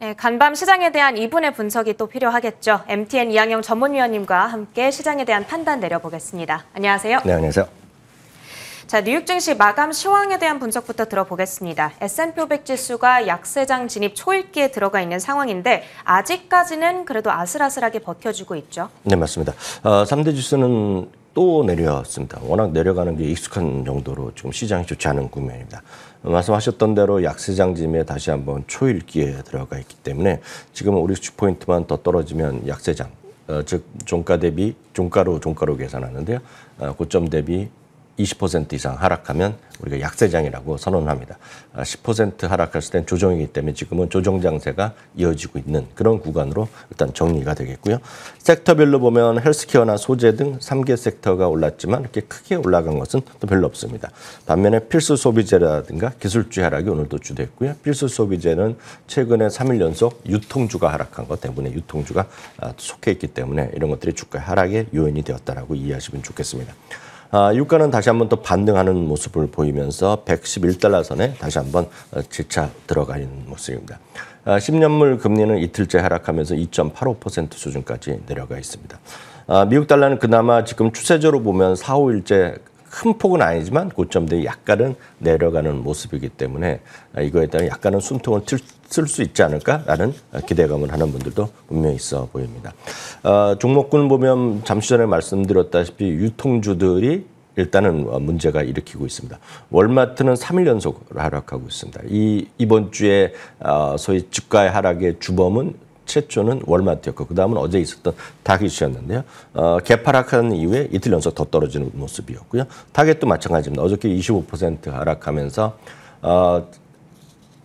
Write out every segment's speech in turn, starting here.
네, 간밤 시장에 대한 이분의 분석이 또 필요하겠죠. MTN 이항영 전문위원님과 함께 시장에 대한 판단 내려보겠습니다. 안녕하세요. 네, 안녕하세요. 자, 뉴욕 증시 마감 시황에 대한 분석부터 들어보겠습니다. S&P 500 지수가 약세장 진입 초읽기에 들어가 있는 상황인데 아직까지는 그래도 아슬아슬하게 버텨주고 있죠. 네, 맞습니다. 3대 지수는 또 내려왔습니다. 워낙 내려가는 게 익숙한 정도로 지금 시장이 좋지 않은 국면입니다. 말씀하셨던 대로 약세장 진입에 다시 한번 초읽기에 들어가 있기 때문에 지금 5, 60포인트만 더 떨어지면 약세장, 즉 종가로 계산하는데요. 고점 대비 20% 이상 하락하면 우리가 약세장이라고 선언합니다. 10% 하락했을 땐 조정이기 때문에 지금은 조정 장세가 이어지고 있는 그런 구간으로 일단 정리가 되겠고요. 섹터별로 보면 헬스케어나 소재 등 3개 섹터가 올랐지만 이렇게 크게 올라간 것은 또 별로 없습니다. 반면에 필수 소비재라든가 기술주 하락이 오늘도 주됐고요. 필수 소비재는 최근에 3일 연속 유통주가 하락한 것 때문에 유통주가 속해 있기 때문에 이런 것들이 주가 하락의 요인이 되었다라고 이해하시면 좋겠습니다. 유가는 다시 한번 또 반등하는 모습을 보이면서 111달러 선에 다시 한번 재차 들어가 있는 모습입니다. 10년물 금리는 이틀째 하락하면서 2.85% 수준까지 내려가 있습니다. 미국 달러는 그나마 지금 추세적으로 보면 4, 5일째 큰 폭은 아니지만 고점대에 약간은 내려가는 모습이기 때문에 이거에 따른 약간은 숨통을 쓸 수 있지 않을까라는 기대감을 하는 분들도 분명히 있어 보입니다. 종목군 보면 잠시 전에 말씀드렸다시피 유통주들이 일단은 문제가 일으키고 있습니다. 월마트는 3일 연속 하락하고 있습니다. 이번 주에 소위 주가의 하락의 주범은 최초는 월마트였고 그다음은 어제 있었던 타깃이었는데요. 개파락한 이후에 이틀 연속 더 떨어지는 모습이었고요. 타겟도 마찬가지입니다. 어저께 25% 하락하면서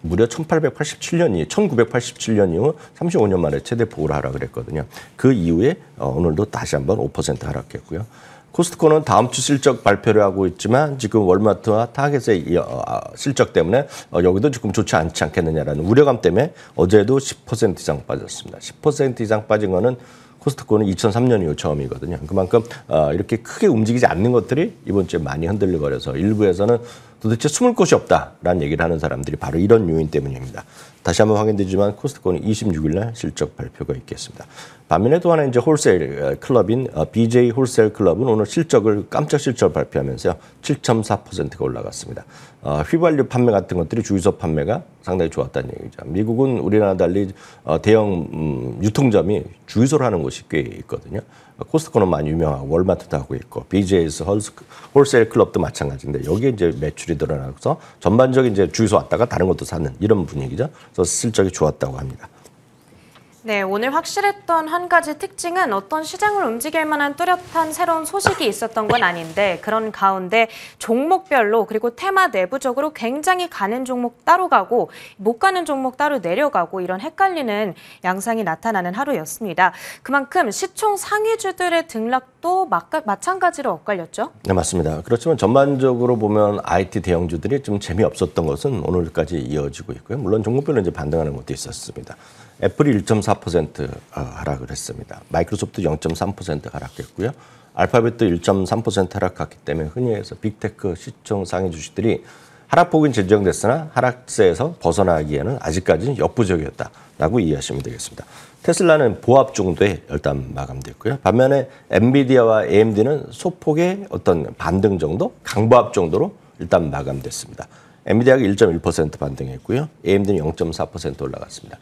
무려 1987년 이후 35년 만에 최대 폭으로 하락을 했거든요. 그 이후에 오늘도 다시 한번 5% 하락했고요. 코스트코는 다음 주 실적 발표를 하고 있지만 지금 월마트와 타겟의 실적 때문에 여기도 조금 좋지 않지 않겠느냐라는 우려감 때문에 어제도 10% 이상 빠졌습니다. 10% 이상 빠진 거는 코스트코는 2003년 이후 처음이거든요. 그만큼 이렇게 크게 움직이지 않는 것들이 이번 주에 많이 흔들려버려서 일부에서는 도대체 숨을 곳이 없다라는 얘기를 하는 사람들이 바로 이런 요인 때문입니다. 다시 한번 확인되지만 코스트코는 26일 날 실적 발표가 있겠습니다. 반면에 또 하나 이제 홀세일 클럽인 BJ 홀세일 클럽은 오늘 깜짝 실적을 발표하면서요. 7.4%가 올라갔습니다. 휘발유 판매 같은 것들이 주유소 판매가 상당히 좋았다는 얘기죠. 미국은 우리나라 달리 대형 유통점이 주유소를 하는 곳이 꽤 있거든요. 코스트코는 많이 유명하고 월마트도 하고 있고 BJ's 홀세일 클럽도 마찬가지인데 여기에 이제 매출이 늘어나서 전반적인 이제 주유소 왔다가 다른 것도 사는 이런 분위기죠. 그래서 실적이 좋았다고 합니다. 네, 오늘 확실했던 한 가지 특징은 어떤 시장을 움직일 만한 뚜렷한 새로운 소식이 있었던 건 아닌데 그런 가운데 종목별로 그리고 테마 내부적으로 굉장히 가는 종목 따로 가고 못 가는 종목 따로 내려가고 이런 헷갈리는 양상이 나타나는 하루였습니다. 그만큼 시총 상위주들의 등락도 마찬가지로 엇갈렸죠? 네, 맞습니다. 그렇지만 전반적으로 보면 IT 대형주들이 좀 재미없었던 것은 오늘까지 이어지고 있고요. 물론 종목별로 이제 반등하는 것도 있었습니다. 애플이 1.4% 하락을 했습니다. 마이크로소프트 0.3% 하락했고요. 알파벳도 1.3% 하락했기 때문에 흔히 해서 빅테크 시총 상위 주식들이 하락폭은 진정됐으나 하락세에서 벗어나기에는 아직까지는 역부족이었다라고 이해하시면 되겠습니다. 테슬라는 보합 정도에 일단 마감됐고요. 반면에 엔비디아와 AMD는 소폭의 어떤 반등 정도, 강보합 정도로 일단 마감됐습니다. 엔비디아가 1.1% 반등했고요. AMD는 0.4% 올라갔습니다.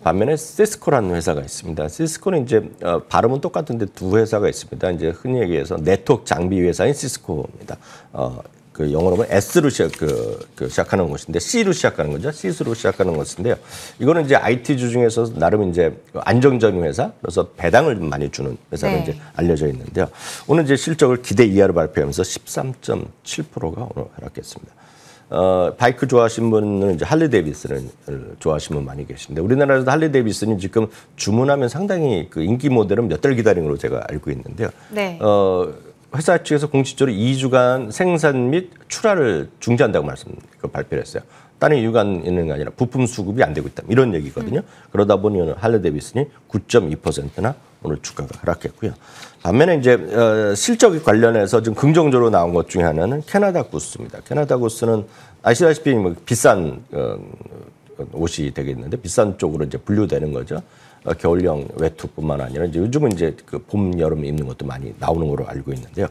반면에 시스코라는 회사가 있습니다. 시스코는 이제 발음은 똑같은데 두 회사가 있습니다. 이제 흔히 얘기해서 네트워크 장비 회사인 시스코입니다. 그 영어로 보면 S로 시작하는 것인데 C로 시작하는 거죠. C로 시작하는 것인데요. 이거는 이제 IT주 중에서 나름 이제 안정적인 회사, 그래서 배당을 많이 주는 회사로 이제 알려져 있는데요. 오늘 이제 실적을 기대 이하로 발표하면서 13.7%가 오늘 하락했습니다. 바이크 좋아하시는 분은 이제 할리 데이비슨을 좋아하시는 분 많이 계신데 우리나라에서도 할리 데이비슨이 지금 주문하면 상당히 그 인기 모델은 몇 달 기다린 걸로 제가 알고 있는데요. 네. 회사 측에서 공식적으로 2주간 생산 및 출하를 중지한다고 발표를 했어요. 다른 이유가 있는 게 아니라 부품 수급이 안 되고 있다. 이런 얘기거든요. 그러다 보니 오늘 할리 데이비슨이 9.2%나 오늘 주가가 하락했고요. 반면에 이제 실적 관련해서 좀 긍정적으로 나온 것 중에 하나는 캐나다 구스입니다. 캐나다 구스는 아시다시피 뭐 비싼 옷이 되겠는데 비싼 쪽으로 이제 분류되는 거죠. 겨울용 외투뿐만 아니라 이제 요즘은 이제 그 봄, 여름 입는 것도 많이 나오는 걸로 알고 있는데요.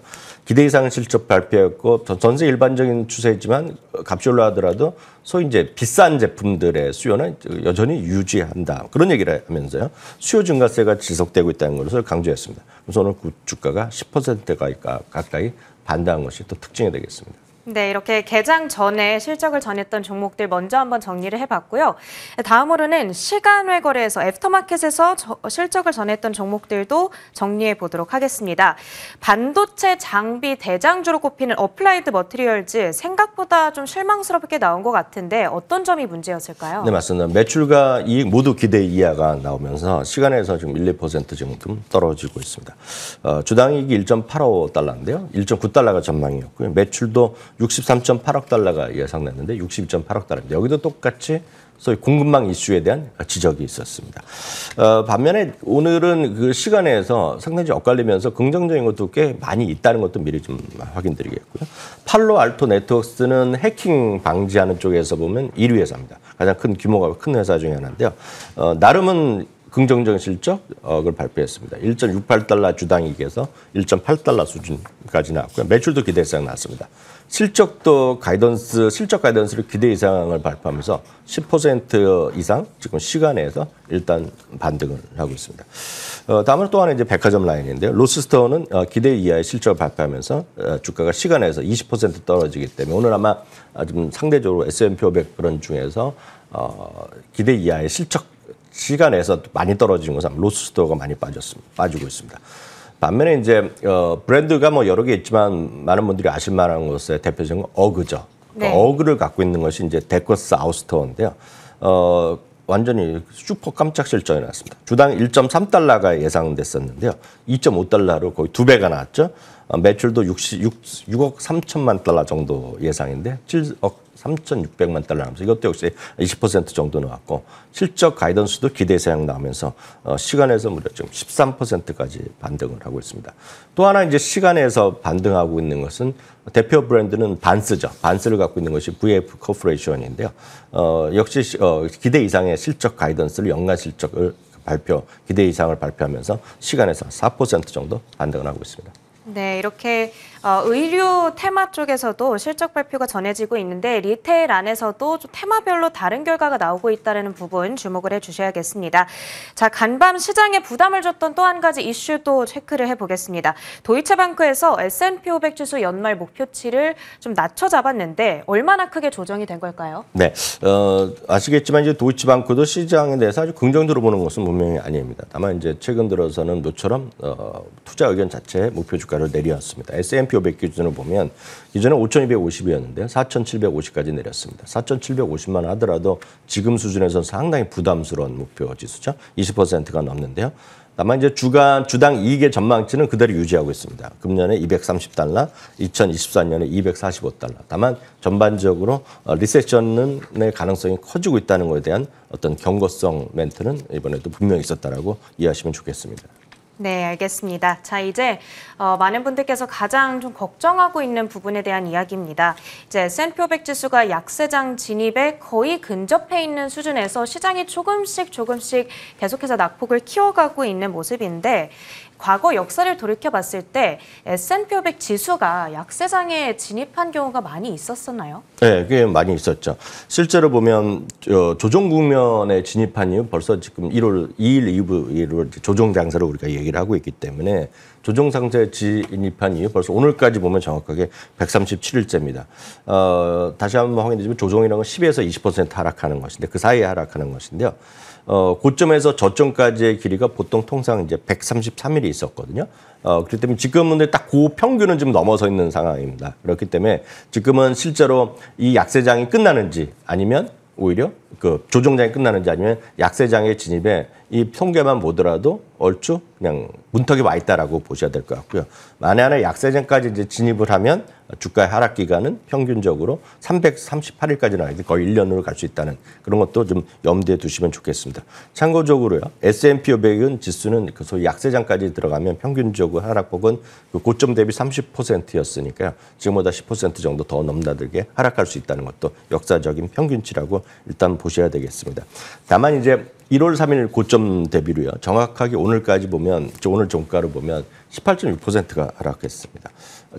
기대 이상 실적 발표했고 전세 일반적인 추세지만 값이 올라가더라도 소위 이제 비싼 제품들의 수요는 여전히 유지한다. 그런 얘기를 하면서요. 수요 증가세가 지속되고 있다는 것을 강조했습니다. 그래서 오늘 주가가 10% 가까이 반등한 것이 또 특징이 되겠습니다. 네, 이렇게 개장 전에 실적을 전했던 종목들 먼저 한번 정리를 해봤고요. 다음으로는 시간외 거래에서 애프터마켓에서 실적을 전했던 종목들도 정리해 보도록 하겠습니다. 반도체 장비 대장주로 꼽히는 어플라이드 머티리얼즈 생각보다 좀 실망스럽게 나온 것 같은데 어떤 점이 문제였을까요? 네, 맞습니다. 매출과 이익 모두 기대 이하가 나오면서 시간에서 지금 1, 2% 정도 떨어지고 있습니다. 주당 이익이 1.85달러인데요. 1.9달러가 전망이었고요. 매출도 63.8억 달러가 예상됐는데 62.8억 달러입니다. 여기도 똑같이 소위 공급망 이슈에 대한 지적이 있었습니다. 반면에 오늘은 그 시간에서 상당히 엇갈리면서 긍정적인 것도 꽤 많이 있다는 것도 미리 좀 확인드리겠고요. 팔로알토 네트워크스는 해킹 방지하는 쪽에서 보면 1위 회사입니다. 가장 큰 규모가 큰 회사 중에 하나인데요. 나름은 긍정적인 실적을 발표했습니다. 1.68달러 주당이익에서 1.8달러 수준까지 나왔고요. 매출도 기대 이상 나왔습니다. 실적 가이던스를 기대 이상을 발표하면서 10% 이상 지금 시간에서 일단 반등을 하고 있습니다. 다음은 또 하나 이제 백화점 라인인데요. 로스스토어는 기대 이하의 실적을 발표하면서 주가가 시간에서 20% 떨어지기 때문에 오늘 아마 좀 상대적으로 S&P 500 그런 중에서 기대 이하의 실적 시간에서 많이 떨어진 것은 로스스토어가 많이 빠지고 있습니다. 반면에 이제 브랜드가 뭐 여러 개 있지만 많은 분들이 아실 만한 것의 대표적인 어그죠. 네. 어그를 갖고 있는 것이 이제 데커스 아웃스토어인데요. 완전히 슈퍼 깜짝 실적이 나왔습니다. 주당 1.3달러가 예상됐었는데요. 2.5달러로 거의 2배가 나왔죠. 매출도 6억 3천만 달러 정도 예상인데 7억 3,600만 달러 나오면서 이것도 역시 20% 정도 나왔고 실적 가이던스도 기대 이상 나오면서 시간에서 무려 지금 13%까지 반등을 하고 있습니다. 또 하나 이제 시간에서 반등하고 있는 것은 대표 브랜드는 반스죠. 반스를 갖고 있는 것이 VF 코퍼레이션인데요. 역시 기대 이상의 실적 가이던스를 연간 실적을 기대 이상을 발표하면서 시간에서 4% 정도 반등을 하고 있습니다. 네, 이렇게 의류 테마 쪽에서도 실적 발표가 전해지고 있는데 리테일 안에서도 좀 테마별로 다른 결과가 나오고 있다는 부분 주목을 해주셔야겠습니다. 자, 간밤 시장에 부담을 줬던 또 한 가지 이슈도 체크를 해보겠습니다. 도이체방크에서 S&P 500 지수 연말 목표치를 좀 낮춰 잡았는데 얼마나 크게 조정이 된 걸까요? 네, 아시겠지만 이제 도이치방크도 시장에 대해서 아주 긍정적으로 보는 것은 분명히 아닙니다. 다만 이제 최근 들어서는 모처럼 투자 의견 자체의 목표 주가를 내려왔습니다. S&P 500 기준으로 보면 기존에 5,250이었는데요. 4,750까지 내렸습니다. 4,750만 하더라도 지금 수준에서는 상당히 부담스러운 목표 지수죠. 20%가 넘는데요. 다만 이제 주당 이익의 전망치는 그대로 유지하고 있습니다. 금년에 230달러, 2024년에 245달러. 다만 전반적으로 리세션의 가능성이 커지고 있다는 것에 대한 어떤 경고성 멘트는 이번에도 분명히 있었다라고 이해하시면 좋겠습니다. 네, 알겠습니다. 자, 이제 많은 분들께서 가장 좀 걱정하고 있는 부분에 대한 이야기입니다. 이제 S&P 500 지수가 약세장 진입에 거의 근접해 있는 수준에서 시장이 조금씩 계속해서 낙폭을 키워가고 있는 모습인데 과거 역사를 돌이켜봤을 때 S&P 500 지수가 약세장에 진입한 경우가 많이 있었었나요? 네, 꽤 많이 있었죠. 실제로 보면 조정 국면에 진입한 이후 벌써 지금 1월 2일 이후 조정 장세로 우리가 얘기를 하고 있기 때문에 조정 상태에 진입한 이후 벌써 오늘까지 보면 정확하게 137일째입니다. 다시 한번 확인드리면 조정이라는 건 10에서 20% 하락하는 것인데 그 사이에 하락하는 것인데요. 고점에서 저점까지의 길이가 보통 통상 이제 133일이 있었거든요. 그렇기 때문에 지금은 딱 그 평균은 좀 넘어서 있는 상황입니다. 그렇기 때문에 지금은 실제로 이 약세장이 끝나는지 아니면 오히려 그 조정장이 끝나는지 아니면 약세장의 진입에 이 통계만 보더라도 얼추 그냥 문턱에 와 있다라고 보셔야 될 것 같고요. 만에 하나 약세장까지 이제 진입을 하면 주가의 하락 기간은 평균적으로 338일까지 나가는데 거의 1년으로 갈 수 있다는 그런 것도 좀 염두에 두시면 좋겠습니다. 참고적으로요. S&P 500은 지수는 그 소위 약세장까지 들어가면 평균적으로 하락폭은 그 고점 대비 30%였으니까요. 지금보다 10% 정도 더 넘나들게 하락할 수 있다는 것도 역사적인 평균치라고 일단 보셔야 되겠습니다. 다만 이제 1월 3일 고점 대비로요. 정확하게 오늘까지 보면 오늘 종가로 보면 18.6%가 하락했습니다.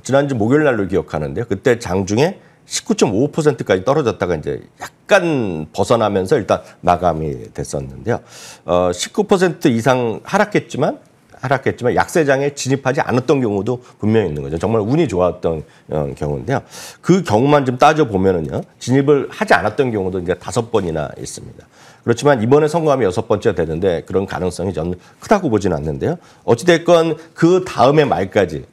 지난주 목요일 날로 기억하는데요. 그때 장중에 19.5%까지 떨어졌다가 이제 약간 벗어나면서 일단 마감이 됐었는데요. 19% 이상 하락했지만 약세장에 진입하지 않았던 경우도 분명히 있는 거죠. 정말 운이 좋았던 경우인데요. 그 경우만 좀 따져보면은요. 진입을 하지 않았던 경우도 이제 5번이나 있습니다. 그렇지만 이번에 성공하면 6번째가 되는데 그런 가능성이 저는 크다고 보지는 않는데요. 어찌됐건 그 다음에 말까지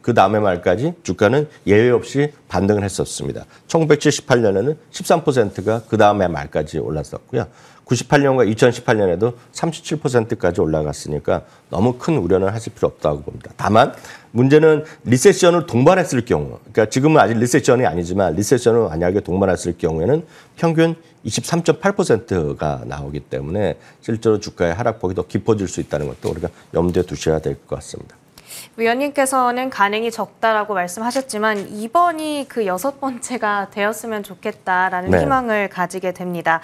주가는 예외 없이 반등을 했었습니다. 1978년에는 13%가 그 다음에 말까지 올랐었고요. 98년과 2018년에도 37%까지 올라갔으니까 너무 큰 우려는 하실 필요 없다고 봅니다. 다만 문제는 리세션을 동반했을 경우, 그러니까 지금은 아직 리세션이 아니지만 리세션을 만약에 동반했을 경우에는 평균 23.8%가 나오기 때문에 실제로 주가의 하락폭이 더 깊어질 수 있다는 것도 우리가 염두에 두셔야 될 것 같습니다. 위원님께서는 가능이 적다라고 말씀하셨지만 이번이 그 6번째가 되었으면 좋겠다라는 희망을 가지게 됩니다.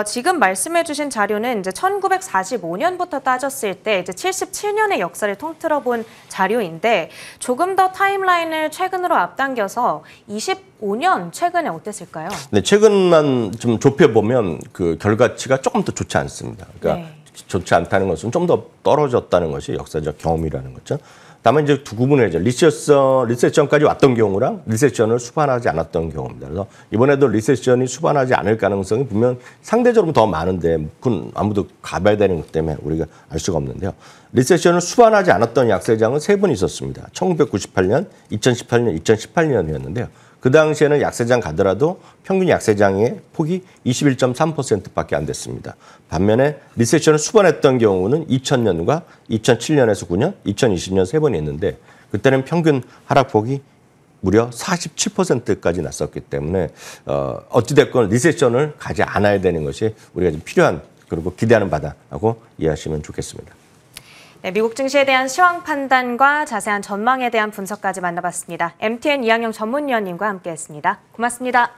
지금 말씀해주신 자료는 이제 1945년부터 따졌을 때 이제 77년의 역사를 통틀어 본 자료인데 조금 더 타임라인을 최근으로 앞당겨서 25년 최근에 어땠을까요? 네, 최근만 좀 좁혀보면 그 결과치가 조금 더 좋지 않습니다. 그러니까 좋지 않다는 것은 좀 더 떨어졌다는 것이 역사적 경험이라는 거죠. 다만 이제 두 구분해야죠. 리세션까지 왔던 경우랑 리세션을 수반하지 않았던 경우입니다. 그래서 이번에도 리세션이 수반하지 않을 가능성이 분명 상대적으로 더 많은데 그건 아무도 가봐야 되는 것 때문에 우리가 알 수가 없는데요. 리세션을 수반하지 않았던 약세장은 3번 있었습니다. 1998년, 2018년, 2018년이었는데요. 그 당시에는 약세장 가더라도 평균 약세장의 폭이 21.3%밖에 안 됐습니다. 반면에 리세션을 수반했던 경우는 2000년과 2007년에서 9년, 2020년 3번이 있는데 그때는 평균 하락폭이 무려 47%까지 났었기 때문에 어찌됐건 리세션을 가지 않아야 되는 것이 우리가 좀 필요한 그리고 기대하는 바다라고 이해하시면 좋겠습니다. 네, 미국 증시에 대한 시황 판단과 자세한 전망에 대한 분석까지 만나봤습니다. MTN 이항영 전문위원님과 함께했습니다. 고맙습니다.